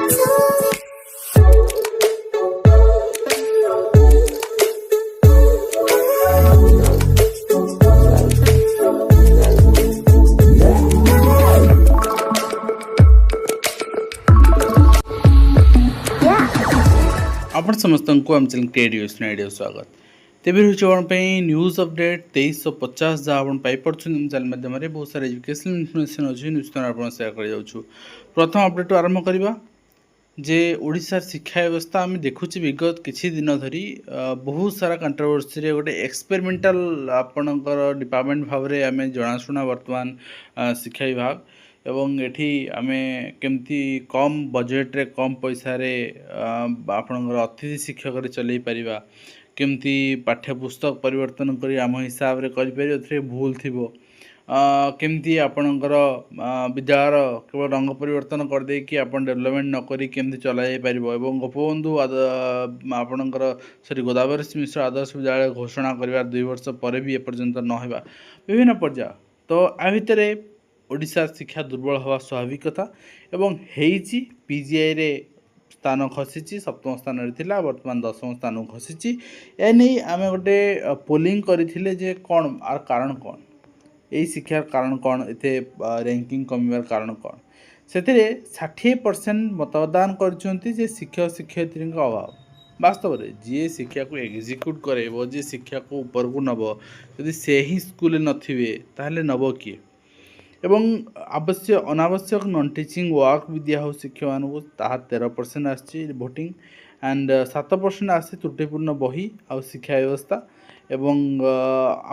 आपण समस्त आम चैनल क्रिएटिव आइडिया स्वागत तेज रोचे न्यूज अपडेट 2350 जहाँ आप पाइपे चैनल माध्यम बहुत सारा एजुकेशनल इनफर्मेशन अच्छी निश्चित आप सेयार कर प्रथम अपडेट आरंभ करवा जे ओडिशा शिक्षा व्यवस्था आम देखुचे विगत किसी दिन धरी बहुत सारा कंट्रोवर्सी गोटे एक्सपेरिमेंटल आपणकर डिपार्टमेंट भाव में आम जनाशुना वर्तमान शिक्षा विभाग एवं एठी आमे केमती कम बजेट रे कम पैसा रे आपणकर अतिथि शिक्षक रे चलै परिबा केमती पाठ्यपुस्तक परिवर्तन करी आम हिसाब रे करि परिबा एथरे भूल थिबो केमती आपणकर विद्यालय केवल रंग परिवर्तन कर दे कि आपण डेवलपमेंट न करी केमती चला जाय परिबो एवं गोपबंधु आपणकर सॉरी गोदावरी मिश्र आदर्श विद्यालय घोषणा करिवार 2 वर्ष पर भी एपर्यंत न हेबा विभिन्न पर्याय तो आ भितरे ओडिशा शिक्षा दुर्बल हवा स्वाभाविक कथा एवं हेइची पीजीआई रे स्थान खसी सप्तम स्थान रे थिला वर्तमान 10म स्थान खसी एने आम गोटे पोलिंग करथिले जे कोन आर कारण कोन एई शिक्षार कारण कोन एते रैंकिंग कमिवार कारण कोन सेतिरे 60% मतदान करछंती जे शिक्षक शिक्षयित्री का अभाव वास्तव में जी शिक्षा को एग्जीक्यूट करे जे शिक्षा को ऊपर को नब यदि से ही स्कूल नथिबे ताहले नब किए एवं आवश्यक अनावश्यक नॉन टीचिंग वर्क भी दिया हो शिक्षक मानू ताहा 13% आसी भोटिंग एंड 7% आसी त्रुटिपूर्ण बही आ शिक्षा व्यवस्था एवं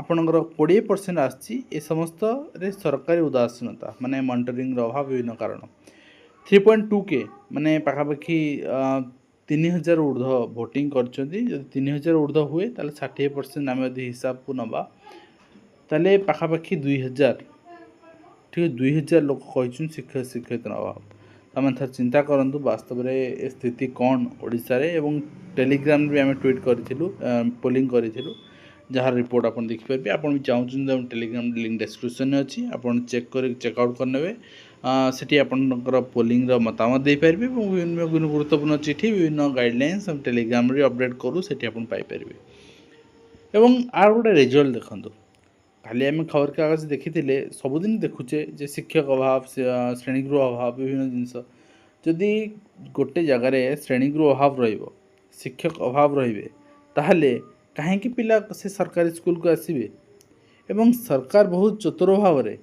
आपणकर 20% आसी ए समस्त रे सरकारी उदासीनता माने मॉनिटरिंग अभाव विभिन्न कारण 3.2 के माने पाखापाखि 3000 ऊर्ध्व भोटिंग करछंती यदि 3000 ऊर्ध्व हुए ताले 60% आम यदि हिसाब को नबा ताले पाखापाखि 2000 ठीक 2000 लोक कही शिक्षक शिक्षयित्री अभाव तमें थर चिंता करूँ वास्तव में स्थिति कौन ओडिशा रे एवं टेलीग्राम भी आम ट्वीट करूँ पोलिंग करूँ जहाँ रिपोर्ट आप देखिपारे आप भी चाहूँ टेलीग्राम लिंक डिस्क्रिप्शन में अच्छी आप चेक कर चेकआउट करने सेठी आपनकर पोलिंग मतामत दे पारे विभिन्न गुरुत्वपूर्ण चिठी विभिन्न गाइडलाइंस हम टेलीग्राम रे अपडेट करूँ सेठी आप पाइपर एवं आर गोटे रिजल्ट देखो खाली आम खबर कागज देखी सबुदिन देखुचे जे शिक्षक अभाव श्रेणीगृह अभाव विभिन्न जिनस जदि गोटे जगार श्रेणीगृह अभाव शिक्षक अभाव रे ताहले कहीं पिला से सरकारी स्कूल को आसबे एवं सरकार बहुत चतुर भाव में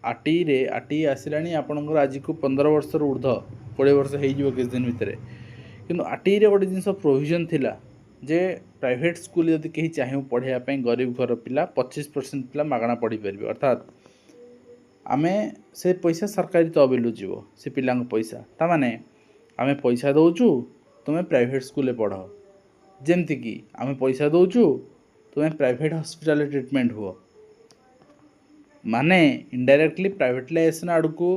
आटी आसला आपंकर आज को 15 वर्ष ऊर्ध्व 20 वर्ष हो किस दिन भितर कि आटी गोटे जिन प्रोविजन थिला जे प्राइवेट स्कूल यदि कहीं चाहिए पढ़ाई गरीब घर पिला 25% पिला मागणा पढ़ी पारे अर्थात आमे से पैसा सरकारी तहबिल जीव से पिला पैसा ताने आमे पैसा दौचु तुम्हें प्राइवेट स्कूल पढ़ जमती कि आमे पैसा दौचु तुम्हें प्राइवेट हॉस्पिटल ट्रीटमेंट हुआ माने इनडायरेक्टली प्राइवेटाइजेशन आड़ को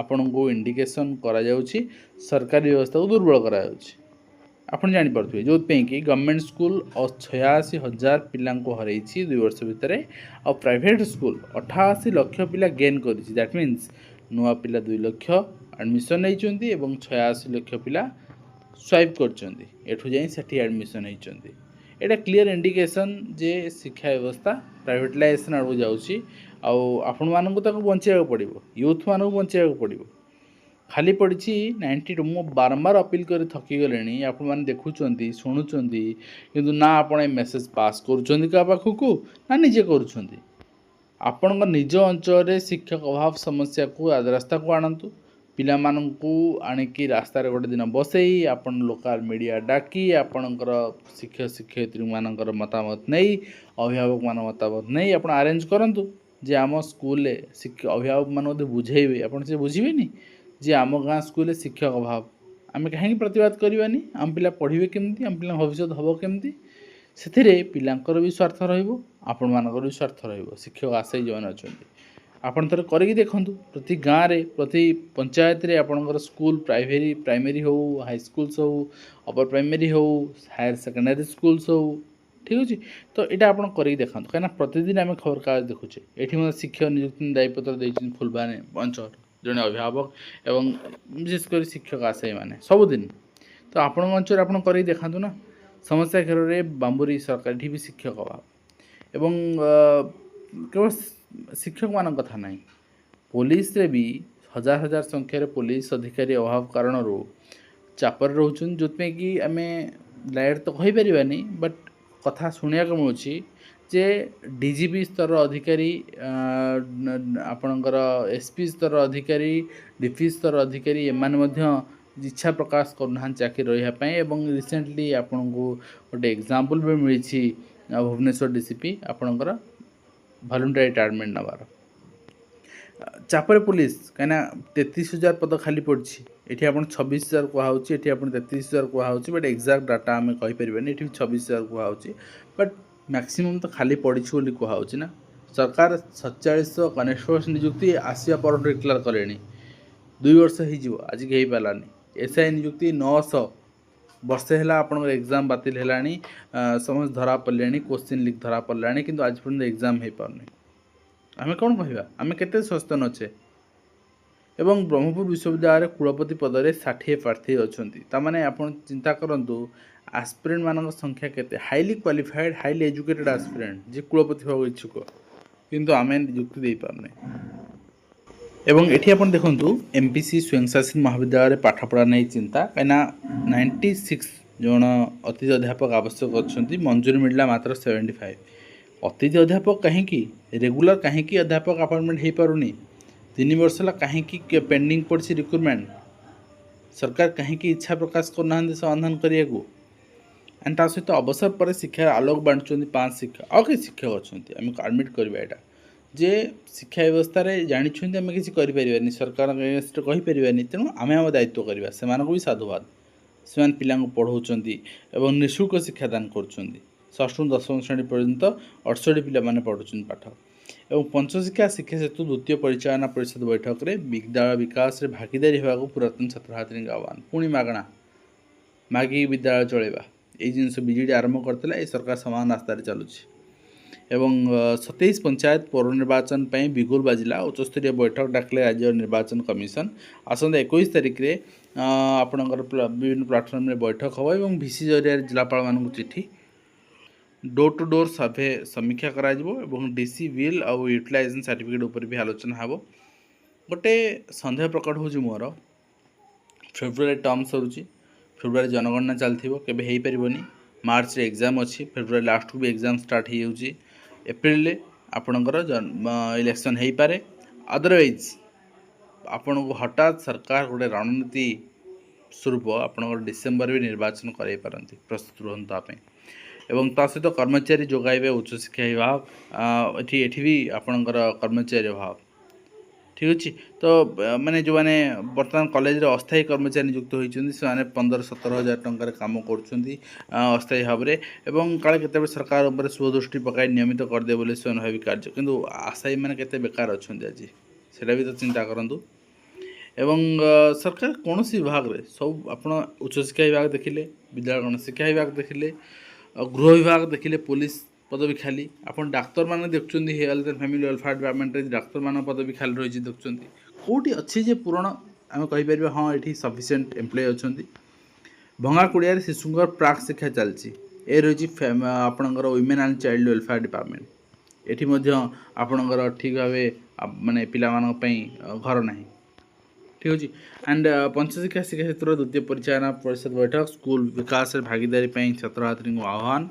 आपण को इंडिकेशन करा जाउछि सरकारी व्यवस्था को दुर्बल करा जाउछि आप जापे जो कि गवर्नमेंट स्कूल 86,000 पिला हर 2 वर्ष भितर आ प्राइवेट स्कूल 88 लाख पिला गेन कर दैट मीन्स नुआ पिला 2 लाख एडमिशन होती 86 लाख पिला स्वाइप कर जाठी एडमिशन होती एटा क्लीयर इंडिकेशन जे शिक्षा व्यवस्था प्राइवेटाइजेशन आड़ जाऊँगी आपण मानक बचाइवा पड़ो यूथ मानक बचाइवा पड़ो खाली पड़ी 92 मु बारंबार अपील कर थकी गले आपण मैंने देखुं शुणुंट किंतु ना आपण मेसेज पास कर ना निजे कर निज अंचल शिक्षक अभाव समस्या को रास्ता को आणतु पिला मानू आणिकी रास्ता गोटे दिन बसई आपण लोकल मीडिया डाकी आपणकर शिक्षक शिक्षयित्री मानकर मतामत नहीं अभिभावक मान मतामत नहीं आप अरेंज करूँ जे आम स्कूल अभिभावक मान बुझेबे आपन से बुझे जे आम गाँ स्कूल शिक्षक अभाव आम कहीं प्रतिवाद करवानी आम पिला पढ़े केमती आम पिला भविष्य हम केमती से पिलांकर भी स्वार्थ आपण मानकर भी स्वार्थ शिक्षक आशय जो मैंने अच्छा आपन थोड़े करके देखूँ प्रति गाँव में प्रति पंचायत रे आपणकर स्कूल प्राइमरी हो हाई स्कूल्स हो अपर प्राइमरी हो हायर सेकेंडरी स्कूल्स हो ठीक अच्छे तो यहाँ आप करके देखा कहीं प्रतिदिन आम खबर कागज देखुचे ये शिक्षक नियुक्ति दायीपत्र फुलबानी अंचल जड़े अभिभावक एवं विशेषकर शिक्षक आशायी मैंने सबुदिन तो आपण अंचल आप देखा ना समस्या घेर में बाम्बुरी सरकार भी शिक्षक अभाव एवं केवल शिक्षक मान कथा ना पुलिस रे भी हजार हजार संख्यार पुलिस अधिकारी अभाव कारण चापर रोचन जो कि आम डायरेक्ट तो कहीपरानी बट कथा शुणा मिलूँ जे डीजीपी स्तर अधिकारी आपणकर एसपी स्तर अधिकारी डीपी स्तर अधिकारी एमाने इच्छा प्रकाश करना चाकरी रही रिसेंटली आपन को गोटे एग्जांपल भी मिली भुवनेश्वर डीसीपी आपणकर voluntary retirement noir chopper police कहीं 33,000 पद खाली पड़ी ये आप 26,000 कहूँ ये आप 33,000 कहूँ बट एक्जाक्ट डाटा आम कहीपर ये 26,000 कहूँ बट मैक्सिमम तो खाली पड़ी कहूँ ना सरकार 4700 कनेस्टेबल नियुक्ति आसवा पर डिक्लेयर कले 2 वर्ष हो आज हो पारानी एसआई नियुक्ति 900 वर्षे है आप एग्जाम बातिल है समस्त धरा पड़े क्वेश्चन लीक धरा पड़े कि आज पर्यटन एग्जाम हो पारनी आम कौन कह आम के सचेतन अच्छे एवं ब्रह्मपुर विश्वविद्यालय कुलपति पद में 60 प्रार्थी अच्छा माने आप चिंता करूँ आस्पिरेंट मान संख्या केते हाईली क्वालिफाइड हाईली एजुकेटेड आस्पिरेंट जे कुलपति होगा इच्छुक किंतु आम नियुक्ति दे पारने एवं एठी आपण देखंतु एमपीसी स्वयंशासित महाविद्यालय पाठपढ़ा नहीं चिंता कहीं 96 जन अतिथि अध्यापक आवश्यक अच्छा मंजूरी मिलला मात्र 75 अतिथि अध्यापक कहीं रेगुलर कहीं अध्यापक अपॉइंटमेंट हो पारुनी 3 वर्ष है कहीं पेंडिंग पड़ी रिक्रुटमेंट सरकार कहीं इच्छा प्रकाश करना समाधान करने एंड ता सहित अवसर पर शिक्षा आलोक बांटुंट 5 शिक्षक आउ कई शिक्षक अच्छा आम आडमिट करवा यहाँ जे शिक्षा व्यवस्था जानी आम किसी करें सरकार कहीपरानी तेणु आम आम दायित्व करवा से भी साधुवाद से पिला पढ़ाऊँच और निःशुल्क शिक्षादान कर 6ठ ରୁ 10ମ श्रेणी पर्यंत 68 पिला पढ़ुं पाठ और पंचशिक्षा शिक्षा सेतु द्वितीय परिचालना परिषद बैठक में विद्यालय विकास रे भागीदारी होगा पुरातन छात्र छात्री आह्वान पुणी मागणा मागिक विद्यालय चलवा ये जिनस विजेडी आरंभ करता ये सरकार समान रास्तार चलुची एवं 27 पंचायत पौर निर्वाचन पर बिगुल बाजिला उच्चस्तरीय बैठक डाकिले राज्य निर्वाचन कमिशन आसंता 21 तारिख में आपणकर विभिन्न प्लाटफर्म में बैठक हम और भिसी जरिया जिलापाल मान चिठी डोर टू डोर सर्वे समीक्षा करा डीसी विल आउ यूटिलाइजेशन सर्टिफिकेट उपर भी आलोचना हे गोटे सन्देह प्रकट हो मोर फेब्रुआरी टर्म सरुची फेब्रुआरी जनगणना चलती केवे पारनी मार्च रे एग्जाम अच्छी फेब्रुआरी लास्ट को भी एग्जाम स्टार्ट हो एप्रिल आपणकर इलेक्शन हो पारे अदरवाइज आपण को हठात सरकार गोटे रणनीति स्वरूप आपणकर डिसेम्बर भी निर्वाचन कराई पारती प्रस्तुत रुहंता एवं ता सहित कर्मचारी जोगाइबे उच्चशिक्षा विभाग एठी भी आपणकर कर्मचारी अभाव ठीक अच्छे तो माने जो मैंने बर्तमान कॉलेज रे अस्थायी कर्मचारी नियुक्त होती से 15-17 हजार टंकार काम कर अस्थायी भाव में एवं काले केते सरकार उपर स्वदृष्टि पकाई नियमित करदे बोले स्वयं भावी कार्य किंतु आशायी मैंने केते बेकार अच्छा आज सेटा भी तो चिंता करूँ एवं सरकार कौन विभाग में सब आप उच्चशिक्षा विभाग देखिले विद्यालय गण शिक्षा विभाग देखिले गृह विभाग देखिले पुलिस पदवी खाली आपन डाक्तर मैंने देखुं health and family welfare department doctor मान पदवी खाली रही देखुं कौटी अच्छी जे पूरण आम कहीपर हाँ ये सफिसीयंट एम्प्लॉय अच्छा भंगा कुड़िया शिशुंर प्राक शिक्षा चलती ए रही आपणकर women and child welfare department ये आपणकर ठीक भाव माने पिलामानंपई घर ना ठीक अच्छे एंड पंचशिक्षा शिक्षा क्षेत्र द्वितीय परिचालना परिषद बैठक स्कूल विकास भागीदारी छात्र छात्री आह्वान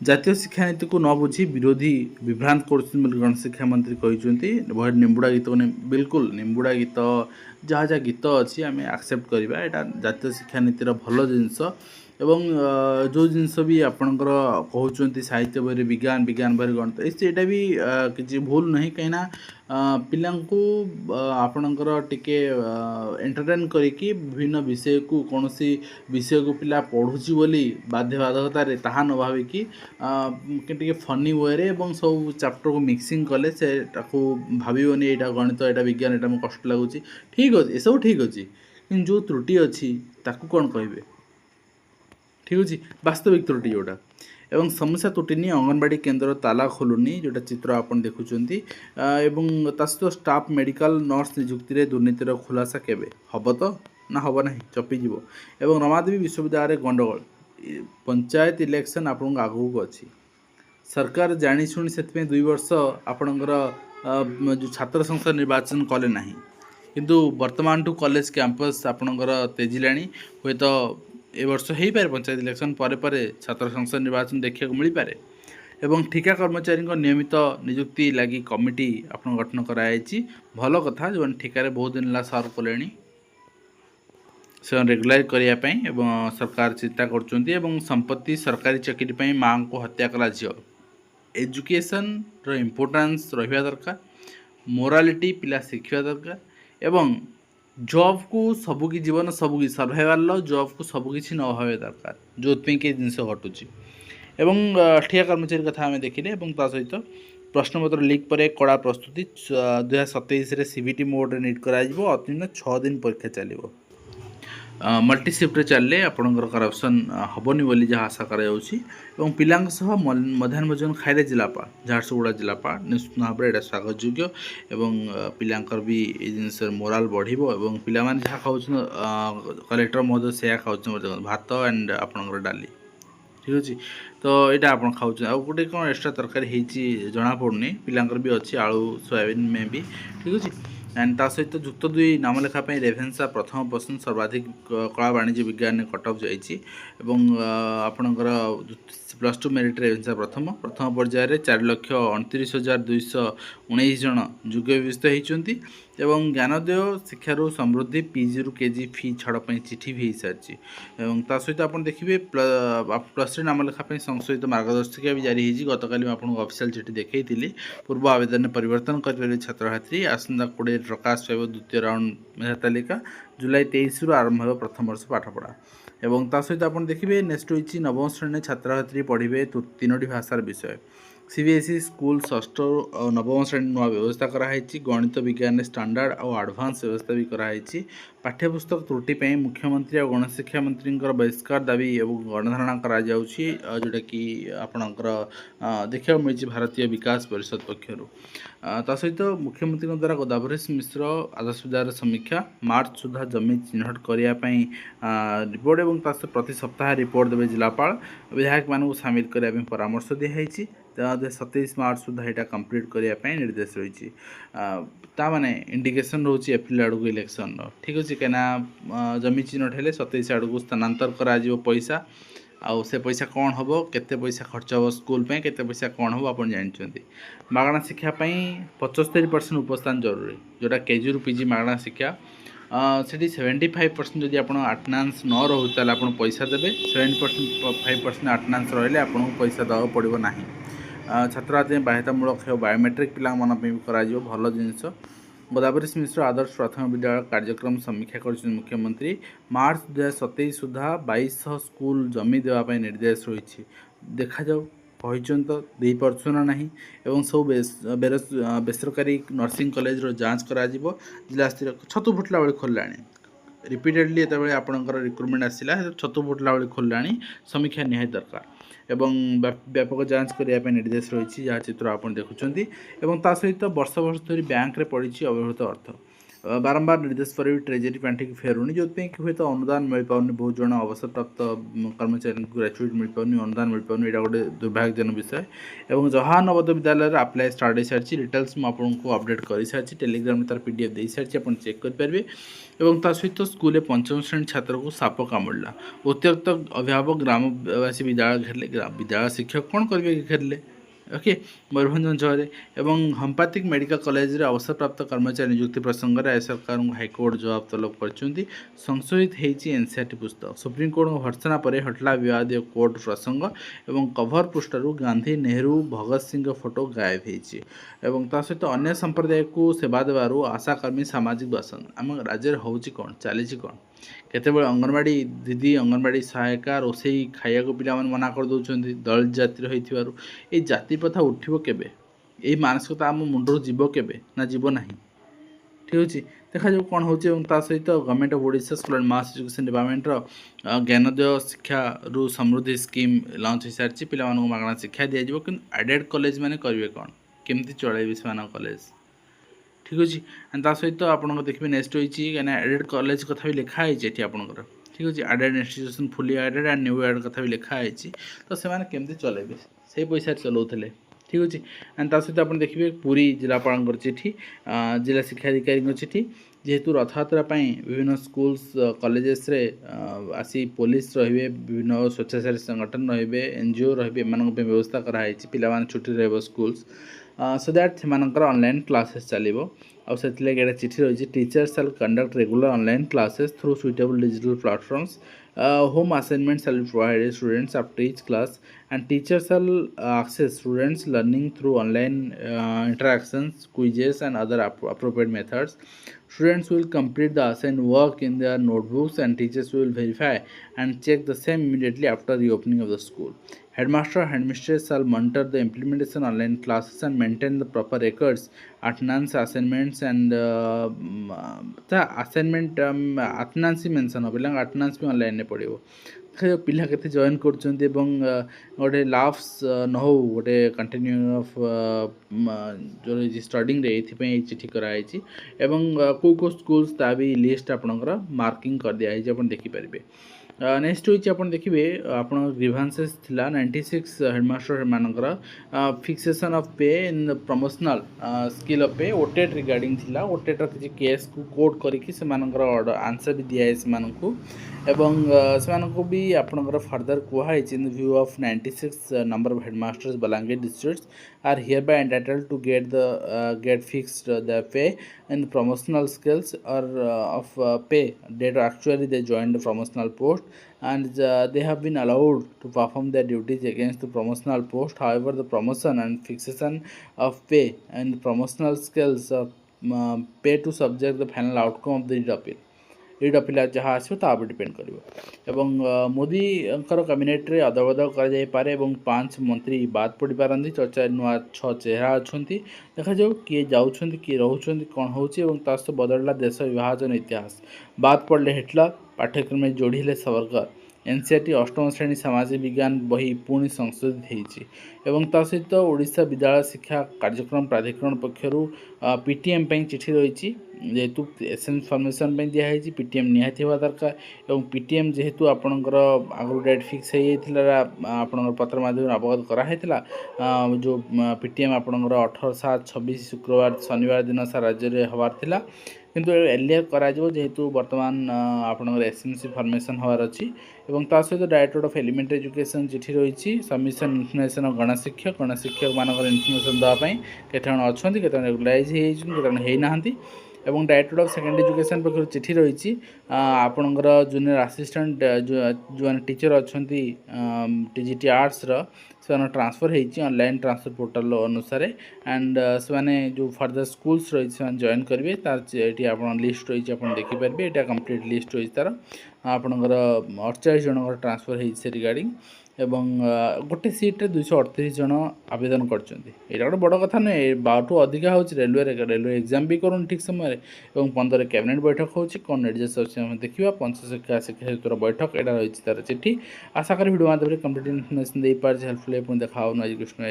जातीय शिक्षा नीति को न बुझी विरोधी विभ्रांत कर गणशिक्षा मंत्री कहते बहुत निम्बुड़ा गीत बिल्कुल निम्बुड़ा गीत जहाँ जहाँ गीत अच्छी आम एक्सेप्ट करवा यहाँ जातीय शिक्षा नीतिर भल जिनस एवं जो जिनस भी आपणकर कहते साहित्य बही विज्ञान विज्ञान बही गणित यहाँ भी किसी भूल नहीं कहीं पिला आपणकर टिके एंटरटेन करिकी विभिन्न विषय को कौन सी विषय को पिला पढ़ुची बोली बाध्यबाधकतार ताहा न भाविकी टिके फनी वे सब चैप्टर को मिक्सिंग कले से भावन यहाँ गणित यहाँ विज्ञान यहाँ मुझे कष्ट लगुच ठीक अच्छे ये सब ठीक अच्छे कि जो त्रुटि अच्छी ताकू कौन कहे ठीक अच्छे वास्तविक त्रुटि जोटा ଏବଂ ସମସ୍ୟା ତୁଟିନି ଅଙ୍ଗନବାଡ଼ି କେନ୍ଦ୍ର ତାଲା ଖୋଲୁନି ଯେଉଁଟା ଚିତ୍ର ଆପଣ ଦେଖୁଛନ୍ତି ଏବଂ ତା ସହିତ ଷ୍ଟାଫ୍ ମେଡ଼ିକାଲ ନର୍ସ ନିଯୁକ୍ତିରେ ଦୁର୍ନୀତିର ଖୁଲାସା କେବେ ହେବ ତ ନା ହେବ ନାହିଁ ଚପିଯିବ। ଏବଂ ରମାଦେବୀ ବିଶ୍ୱବିଦ୍ୟାଳୟରେ ଗଣ୍ଡଗୋଳ ପଞ୍ଚାୟତ ଇଲେକ୍ସନ୍ ଆପଣଙ୍କୁ ଆଗକୁ ଅଛି। ସରକାର ଜାଣିଶୁଣି ସେଥିପାଇଁ 2 ବର୍ଷ ଆପଣଙ୍କର ଯେଉଁ ଛାତ୍ର ସଂସଦ ନିର୍ବାଚନ କଲେ ନାହିଁ, କିନ୍ତୁ ବର୍ତ୍ତମାନଠୁ କଲେଜ କ୍ୟାମ୍ପସ୍ ଆପଣଙ୍କର ତେଜିଲାଣି। ହୁଏତ ଏ ବର୍ଷ ହେଇପାରେ ପଞ୍ଚାୟତ ଇଲେକ୍ସନ୍ ପରେ ପରେ ଛାତ୍ର ସଂସଦ ନିର୍ବାଚନ ଦେଖିବାକୁ ମିଳିପାରେ। ଏବଂ ଠିକା କର୍ମଚାରୀଙ୍କ ନିୟମିତ ନିଯୁକ୍ତି ଲାଗି କମିଟି ଆପଣ ଗଠନ କରାଯାଇଛି। ଭଲ କଥା, ଯେଉଁମାନେ ଠିକାରେ ବହୁତ ଦିନ ହେଲା ସର୍ଭ କଲେଣି ସେମାନେ ରେଗୁଲାର କରିବା ପାଇଁ ଏବଂ ସରକାର ଚିନ୍ତା କରୁଛନ୍ତି। ଏବଂ ସମ୍ପତ୍ତି ସରକାରୀ ଚାକିରି ପାଇଁ ମାଆଙ୍କୁ ହତ୍ୟା କଲା ଝିଅ, ଏଜୁକେସନ୍ର ଇମ୍ପୋର୍ଟାନ୍ସ ରହିବା ଦରକାର, ମୋରାଲିଟି ପିଲା ଶିଖିବା ଦରକାର ଏବଂ ଜବ୍କୁ ସବୁକି ଜୀବନ ସବୁକି ସର୍ଭାଇଭାଲ୍ର ଜବ୍କୁ ସବୁକିଛି ନ ଭାବିବା ଦରକାର, ଯେଉଁଥିପାଇଁ କି ଜିନିଷ ଘଟୁଛି। ଏବଂ ଠିକା କର୍ମଚାରୀ କଥା ଆମେ ଦେଖିଲେ ଏବଂ ତା ସହିତ ପ୍ରଶ୍ନପତ୍ର ଲିକ୍ ପରେ କଡ଼ା ପ୍ରସ୍ତୁତି 2027ରେ CBT ମୋଡ଼ରେ ନିଟ୍ କରାଯିବ। ଅତିରିକ୍ତ 6 ଦିନ ପରୀକ୍ଷା ଚାଲିବ। ମଲ୍ଟି ସିଫ୍ଟରେ ଚାଲିଲେ ଆପଣଙ୍କର କରପ୍ସନ୍ ହେବନି ବୋଲି ଯାହା ଆଶା କରାଯାଉଛି। ଏବଂ ପିଲାଙ୍କ ସହ ମଧ୍ୟାହ୍ନ ଭୋଜନ ଖାଇଲେ ଜିଲ୍ଲାପାଳ, ଝାରସୁଗୁଡ଼ା ଜିଲ୍ଲାପାଳ ନିଶ୍ଚିତ ଭାବରେ ଏଇଟା ସ୍ୱାଗତଯୋଗ୍ୟ ଏବଂ ପିଲାଙ୍କର ବି ଏଇ ଜିନିଷରେ ମୋରାଲ ବଢ଼ିବ। ଏବଂ ପିଲାମାନେ ଯାହା ଖାଉଛନ୍ତି କଲେକ୍ଟର ମହୋଦୟ ସେୟା ଖାଉଛନ୍ତି, ଭାତ ଆଣ୍ଡ ଆପଣଙ୍କର ଡାଲି, ଠିକ୍ ଅଛି। ତ ଏଇଟା ଆପଣ ଖାଉଛନ୍ତି, ଆଉ ଗୋଟେ କ'ଣ ଏକ୍ସଟ୍ରା ତରକାରୀ ହେଇଛି ଜଣାପଡ଼ୁନି, ପିଲାଙ୍କର ବି ଅଛି ଆଳୁ ସୋୟାବିନ୍ ମେ ବି, ଠିକ୍ ଅଛି। ଆଣ୍ଡ ତା ସହିତ ଯୁକ୍ତ 2 ନାମଲେଖା ପାଇଁ ରେଭେନ୍ସା ପ୍ରଥମ ପସନ୍ଦ, ସର୍ବାଧିକ କଳା ବାଣିଜ୍ୟ ବିଜ୍ଞାନରେ କଟଅଫ୍ ଯାଇଛି। ଏବଂ ଆପଣଙ୍କର +2 ମେରିଟ୍ ରେଭେନ୍ସା ପ୍ରଥମ ପର୍ଯ୍ୟାୟରେ 4,29,219 ଜଣ ଯୋଗ୍ୟ ବିବେଚିତ ହୋଇଛନ୍ତି। ଏବଂ ଜ୍ଞାନୋଦୟ ଶିକ୍ଷାରୁ ସମୃଦ୍ଧି PGରୁ KG ଫି ଛାଡ଼ ପାଇଁ ଚିଠି ବି ହୋଇସାରିଛି। ଏବଂ ତା ସହିତ ଆପଣ ଦେଖିବେ +3 ନାମଲେଖା ପାଇଁ ସଂଶୋଧିତ ମାର୍ଗଦର୍ଶିକା ବି ଜାରି ହୋଇଛି। ଗତକାଲି ମୁଁ ଆପଣଙ୍କୁ ଅଫିସିଆଲ ଚିଠି ଦେଖାଇଥିଲି। ପୂର୍ବ ଆବେଦନରେ ପରିବର୍ତ୍ତନ କରିପାରିବେ ଛାତ୍ରଛାତ୍ରୀ। ଆସନ୍ତା 20 ପ୍ରକାଶ ପାଇବ ଦ୍ୱିତୀୟ ରାଉଣ୍ଡ ମେଧା ତାଲିକା। ଜୁଲାଇ 23ରୁ ଆରମ୍ଭ ହେବ ପ୍ରଥମ ବର୍ଷ ପାଠପଢ଼ା। ଏବଂ ତା ସହିତ ଆପଣ ଦେଖିବେ ନେକ୍ସଟ ହୋଇଛି ନବମ ଶ୍ରେଣୀରେ ଛାତ୍ରଛାତ୍ରୀ ପଢ଼ିବେ 3ଟି ଭାଷାର ବିଷୟ। CBSE ସ୍କୁଲ 6ଠ ଆଉ ନବମ ଶ୍ରେଣୀ ନୂଆ ବ୍ୟବସ୍ଥା କରାଯାଇଛି। ଗଣିତ ବିଜ୍ଞାନରେ ଷ୍ଟାଣ୍ଡାର୍ଡ଼ ଆଉ ଆଡ଼ଭାନ୍ସ ବ୍ୟବସ୍ଥା ବି କରାଯାଇଛି। ପାଠ୍ୟପୁସ୍ତକ ତ୍ରୁଟି ପାଇଁ ମୁଖ୍ୟମନ୍ତ୍ରୀ ଆଉ ଗଣଶିକ୍ଷା ମନ୍ତ୍ରୀଙ୍କର ବହିଷ୍କାର ଦାବି ଏବଂ ଗଣଧାରଣା କରାଯାଉଛି, ଯେଉଁଟାକି ଆପଣଙ୍କର ଦେଖିବାକୁ ମିଳିଛି ଭାରତୀୟ ବିକାଶ ପରିଷଦ ପକ୍ଷରୁ। ତା ସହିତ ମୁଖ୍ୟମନ୍ତ୍ରୀଙ୍କ ଦ୍ୱାରା ଗୋଦାବରୀଶ ମିଶ୍ର ଆଦର୍ଶ ବିଦ୍ୟାଳୟର ସମୀକ୍ଷା, ମାର୍ଚ୍ଚ ସୁଦ୍ଧା ଜମି ଚିହ୍ନଟ କରିବା ପାଇଁ ରିପୋର୍ଟ ଏବଂ ତା ସହିତ ପ୍ରତି ସପ୍ତାହ ରିପୋର୍ଟ ଦେବେ ଜିଲ୍ଲାପାଳ। ବିଧାୟକମାନଙ୍କୁ ସାମିଲ କରିବା ପାଇଁ ପରାମର୍ଶ ଦିଆଯାଇଛି। 27 ମାର୍ଚ୍ଚ ସୁଦ୍ଧା ଏଇଟା କମ୍ପ୍ଲିଟ୍ କରିବା ପାଇଁ ନିର୍ଦ୍ଦେଶ ରହିଛି। ତାମାନେ ଇଣ୍ଡିକେସନ୍ ରହୁଛି ଏପ୍ରିଲ ଆଡ଼କୁ ଇଲେକ୍ସନର, ଠିକ୍ ଅଛି। କାହିଁକିନା ଜମି ଚିହ୍ନଟ ହେଲେ 27 ଆଡ଼କୁ ସ୍ଥାନାନ୍ତର କରାଯିବ ପଇସା। ଆଉ ସେ ପଇସା କ'ଣ ହେବ, କେତେ ପଇସା ଖର୍ଚ୍ଚ ହେବ ସ୍କୁଲ ପାଇଁ, କେତେ ପଇସା କ'ଣ ହେବ ଆପଣ ଜାଣିଛନ୍ତି। ମାଗଣା ଶିକ୍ଷା ପାଇଁ 75% ଉପସ୍ଥାନ ଜରୁରୀ, ଯେଉଁଟା KGରୁ PG ମାଗଣା ଶିକ୍ଷା। ସେଠି 75% ଯଦି ଆପଣ ଆଟେଣ୍ଡାନ୍ସ ନ ରହୁଛି ତାହେଲେ ଆପଣ ପଇସା ଦେବେ। 75% ଆଟେଣ୍ଡାନ୍ସ ରହିଲେ ଆପଣଙ୍କୁ ପଇସା ଦେବାକୁ ପଡ଼ିବ ନାହିଁ। ଛାତ୍ରଛାତ୍ରୀ ବାଧ୍ୟତାମୂଳକ ହେବ ବାୟୋମେଟ୍ରିକ୍ ପିଲାମାନଙ୍କ ପାଇଁ ବି କରାଯିବ, ଭଲ ଜିନିଷ। ଗୋଦାବରୀଶ ମିଶ୍ର ଆଦର୍ଶ ପ୍ରାଥମିକ ବିଦ୍ୟାଳୟ କାର୍ଯ୍ୟକ୍ରମ ସମୀକ୍ଷା କରିଛନ୍ତି ମୁଖ୍ୟମନ୍ତ୍ରୀ। ମାର୍ଚ୍ଚ 2027 ସୁଦ୍ଧା 2200 ସ୍କୁଲ ଜମି ଦେବା ପାଇଁ ନିର୍ଦ୍ଦେଶ ରହିଛି। ଦେଖାଯାଉ, କହିଛନ୍ତି ତ ଦେଇପାରୁଛୁ ନା ନାହିଁ। ଏବଂ ସବୁ ବେସରକାରୀ ନର୍ସିଂ କଲେଜର ଯାଞ୍ଚ କରାଯିବ। ଜିଲ୍ଲା ସ୍ତରୀୟ ଛତୁ ଫୁଟିଲା ଭଳି ଖୋଲିଲାଣି, ରିପିଟେଡ଼ଲି ଯେତେବେଳେ ଆପଣଙ୍କର ରିକ୍ରୁଟମେଣ୍ଟ ଆସିଲା ଛତୁ ଫୁଟିଲା ଭଳି ଖୋଲିଲାଣି। ସମୀକ୍ଷା ନିହାତି ଦରକାର ଏବଂ ବ୍ୟାପକ ଯାଞ୍ଚ କରିବା ପାଇଁ ନିର୍ଦ୍ଦେଶ ରହିଛି, ଯାହା ଚିତ୍ର ଆପଣ ଦେଖୁଛନ୍ତି। ଏବଂ ତା ସହିତ ବର୍ଷ ଧରି ବ୍ୟାଙ୍କରେ ପଡ଼ିଛି ଅବ୍ୟବହୃତ ଅର୍ଥ। ବାରମ୍ବାର ନିର୍ଦ୍ଦେଶ ପରେ ବି ଟ୍ରେଜେରୀ ପାଣ୍ଠିକୁ ଫେରୁନି, ଯେଉଁଥିପାଇଁ କି ହୁଏତ ଅନୁଦାନ ମିଳିପାରୁନି। ବହୁତ ଜଣ ଅବସରପ୍ରାପ୍ତ କର୍ମଚାରୀଙ୍କୁ ଗ୍ରାଚୁଇଟ୍ ମିଳିପାରୁନି, ଅନୁଦାନ ମିଳିପାରୁନି, ଏଇଟା ଗୋଟେ ଦୁର୍ଭାଗ୍ୟଜନକ ବିଷୟ। ଏବଂ ଜବାହର ନବୋଦୟ ବିଦ୍ୟାଳୟରେ ଆପ୍ଲାଏ ଷ୍ଟାର୍ଟ ହୋଇସାରିଛି। ଡିଟେଲ୍ସ ମୁଁ ଆପଣଙ୍କୁ ଅପଡ଼େଟ୍ କରିସାରିଛି, ଟେଲିଗ୍ରାମରେ ତାର PDF ଦେଇସାରିଛି, ଆପଣ ଚେକ୍ କରିପାରିବେ। ଏବଂ ତା ସହିତ ସ୍କୁଲରେ 5ମ ଶ୍ରେଣୀ ଛାତ୍ରକୁ ସାପ କାମୁଡ଼ିଲା। ଉତ୍ତ୍ୟକ୍ତ ଅଭିଭାବକ ଗ୍ରାମବାସୀ ବିଦ୍ୟାଳୟ ଘେରିଲେ। ବିଦ୍ୟାଳୟ ଶିକ୍ଷକ କ'ଣ କରିବେ କି ଘେରିଲେ, ଓକେ। ମୟୂରଭଞ୍ଜ ଅଞ୍ଚଳରେ ଏବଂ ହୋମିଓପାଥିକ୍ ମେଡ଼ିକାଲ କଲେଜରେ ଅବସରପ୍ରାପ୍ତ କର୍ମଚାରୀ ନିଯୁକ୍ତି ପ୍ରସଙ୍ଗରେ ରାଜ୍ୟ ସରକାରଙ୍କୁ ହାଇକୋର୍ଟ ଜବାବ ତଲବ କରିଛନ୍ତି। ସଂଶୋଧିତ ହୋଇଛି NCERT ପୁସ୍ତକ। ସୁପ୍ରିମକୋର୍ଟଙ୍କ ଭର୍ତ୍ସନା ପରେ ହଟିଲା ବିବାଦୀୟ କୋର୍ଟ ପ୍ରସଙ୍ଗ ଏବଂ କଭର ପୃଷ୍ଠାରୁ ଗାନ୍ଧୀ, ନେହେରୁ, ଭଗତ ସିଂଙ୍କ ଫଟୋ ଗାୟବ ହୋଇଛି। ଏବଂ ତା ସହିତ ଅନ୍ୟ ସମ୍ପ୍ରଦାୟକୁ ସେବା ଦେବାରୁ ଆଶାକର୍ମୀ ସାମାଜିକ ବାସନ। ଆମ ରାଜ୍ୟରେ ହେଉଛି କ'ଣ, ଚାଲିଛି କ'ଣ? କେତେବେଳେ ଅଙ୍ଗନବାଡ଼ି ଦିଦି, ଅଙ୍ଗନବାଡ଼ି ସହାୟିକା ରୋଷେଇ ଖାଇବାକୁ ପିଲାମାନେ ମନା କରିଦେଉଛନ୍ତି ଦଳିତ ଜାତିର ହୋଇଥିବାରୁ। ଏଇ ଜାତି ପ୍ରଥା ଉଠିବ କେବେ? ଏଇ ମାନସିକତା ଆମ ମୁଣ୍ଡରୁ ଯିବ କେବେ? ନା ଯିବ ନାହିଁ, ठीक अच्छे देखा जाऊ कौन होची सहित government of Odisha school and mass education डिपार्टमेंटर ज्ञानोदय शिक्षा रु समृद्धि स्कीम लॉन्च हो सारी पिला मागणा शिक्षा दि जाव कि एडेड कॉलेज मैंने करेंगे कौन केमती चलैबे से कॉलेज ठीक अच्छे एंड सहित आप देखिए नेक्स्ट होती एडेड कॉलेज कथा भी लिखाई ये आपंकर ठीक अच्छे aided institution fully aided and new aided कथा भी लिखाई तो से केमती चलैबे से पैसा चलाऊे ठीक अच्छे एंड सहित आप देखिए पुरी जिलापाल चिठी जिला शिक्षा अधिकारी चिठी जेहेतु रथयात्रा विभिन्न स्कूल्स कॉलेजेस रे आसी पुलिस रे विभिन्न स्वेच्छाचारी संगठन रे एनजीओ रे व्यवस्था कराई पिला छुट्टी रह स्कूल्स सो दैट से ऑनलाइन क्लासेस चलो आउ चिठी रही teachers shall conduct regular online classes through suitable digital platforms home assignments shall be provided students after each class and teachers shall access students learning through online interactions quizzes and other appropriate methods. Students will complete the assigned work in their notebooks and teachers will verify and check the same immediately after the opening of the school. Headmaster and headmistress shall monitor the implementation of online classes and maintain the proper records, attendance, assignments and the assignment attendance mention हो पिला attendance भी online पड़ो पिला के join कर गोटे laughs न हो गोटे कंटिन्यू ऑफ जो स्टडिंग रे ये चिठी कराई कौ कौ स्कूल्स ता भी लिस्ट आपणकर मार्किंग कर दिखाई आप देखिपारे नेक्स्ट होती आप देखिए आप ग्रीभांसेस थिला 96 हेडमास्टर मानकर फिक्सेशन ऑफ पे इन प्रमोशनल स्किल ऑफ पे ओटेट रिगार्डिंग थिला ओटेट किसी केस को कोड करके से आंसर भी दिए से एवं से भी आपंकर फर्दर कहुई in view of 96 number of headmasters Balangir districts are hereby entitled to get fixed the pay in promotional skills और of pay date actually they joined the promotional post and they have been allowed to perform their duties against the promotional post. However, the promotion and fixation of pay and promotional skills pay to subject the final outcome of the appeal. Read appeal जहाँ आसो depend कर Modi cabinet अदल बदल करे 5 मंत्री बाद पड़ पारती चर्चा नुआ 6 चेहरा अच्छा देखा जाऊ किए जाऊँ किए रोच कौन हो बदलला देश विभाजन इतिहास बाद पड़े हिटलर पाठ्यक्रम में जोड़े सावरकर एनसीईआरटी अष्टम श्रेणी सामाजिक विज्ञान बही पुणी संशोधित होता सहित ओडिशा विद्यालय शिक्षा कार्यक्रम प्राधिकरण पक्षर पीटीएम चिठी रही जेहेतु एसेंस फॉर्मेशन दिखाई पीटीएम निहाती हवा दरकार और पीटीएम जेहेतु आपणकर आगु डेट फिक्स हो पत्र माध्यम अवगत कराइला जो पीटीएम आपणकर 18/7/26 शुक्रवार शनिवार दिन सारा राज्य में हबार थिला किंतु एलियर करा जेहेतु बर्तमान आपणकर एसएमसी फॉर्मेशन हबार अच्छी सहित डायरेक्टरेट ऑफ एलिमेंटरी एजुकेशन चिठी रही सबमिशन इन्फर्मेशन गणशिक्षक मान इन्फर्मेशन देवाई केते अच्छा केते रेगुलाइज होती एवं डायरेक्टरेट ऑफ सेकेंडरी एजुकेशन पक्ष चिठी रही आपणकर जूनियर असिस्टेंट जो टीचर अच्छा टीजीटी आर्ट्स से ट्रांसफर होती ऑनलाइन ट्रांसफर पोर्टल अनुसार एंड से जो फर्दर स्कूल्स रही से जॉइन करेंगे तार आप लिस्ट रही आप देखिपारे यहाँ कंप्लीट लिस्ट रही तार आपणकर 48 जन ट्रांसफर हो रिगार्डिंग एवं गोटे सीट्रे 238 जन आवेदन कर गोटे बड़ कथा नुहे बाटू अधिका हो रेलवे एग्जाम भी करूँ ठीक समय 15 कैबिनेट बैठक हो कौन एडजस्ट देखा पंचशिक्षा शिक्षा बैठक यहाँ रही तार चिठी आशा करी वीडियो माध्यम कंप्लीट इन्फर्मेशन दे पारे हेल्पफुल देखा एजुकेशन।